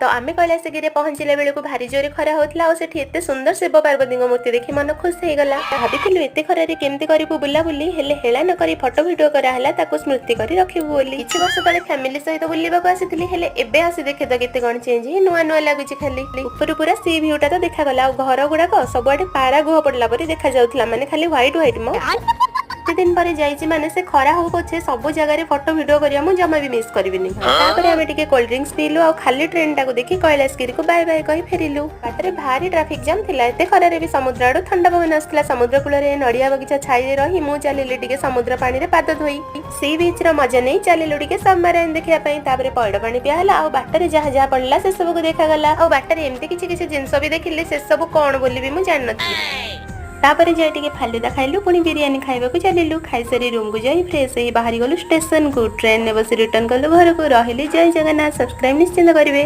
तो आम कैलासगिरी पहुंचला बेलू भारी जोरे खरा होता और सेठी एते सुंदर शिव पार्वती मूर्ति देखि मन खुश हो गला। भाभी एते खरारे केमती करू बुलाबुली हेले हेला न करी फोटो भिडियो कराला ताको स्मृति करी रखिबु बोली। किछि वर्ष तले फैमिली सहित बुलिबाको आसीथिली हेले एबे आसी देखे तो केते कोन चेंज नुआ नुआ लागुची खाली। ऊपर पूरा सी व्यूटा तो देखा गला और घर गुड़ाक सबुआडे पारा गुह पड़ला परी देखा जाउथला माने खाली व्हाइट व्हाइट मो। एते दिन पर जाईची माने से खरा हो पछे सब जगह रे फोटो वीडियो करिया मु जमा भी मिस करबिनी। तापर हमें टिके कोल्ड ड्रिंक्स पीलु और खाली ट्रेन टाको देखि कैलासगिरी को बाय बाय कहि फेरिलु। बाटरे भारी ट्रैफिक जाम थिला एते खरा रे भी समुद्र आडो ठंडा पवन आसला। समुद्र कूल रे नडिया बगीचा छाई रही मु चलिली टिके समुद्र पानी रे पाद धोई सी बीच रो मजा नै चलिलु टिके सबमरीन देखिया पई। तापर पइड पानी पिया हला और बाटरे जहा जहा पड़ला से सब को देखा गला और बाटरे एमती किछि किछि जिंस भी देखिले से सब कोन बोली भी मु जान नथि। तापर जाय टिके फालुदा खाइलु पुनी बिरयानी खाइबा को चलिलु। खाइसारी रूम को जाई फ्रेश होई बाहरी गलु स्टेशन को ट्रेन ने बस रिटर्न कलु घर को। रहिली जय जगन्नाथ। सब्सक्राइब निश्चिंत करिवे।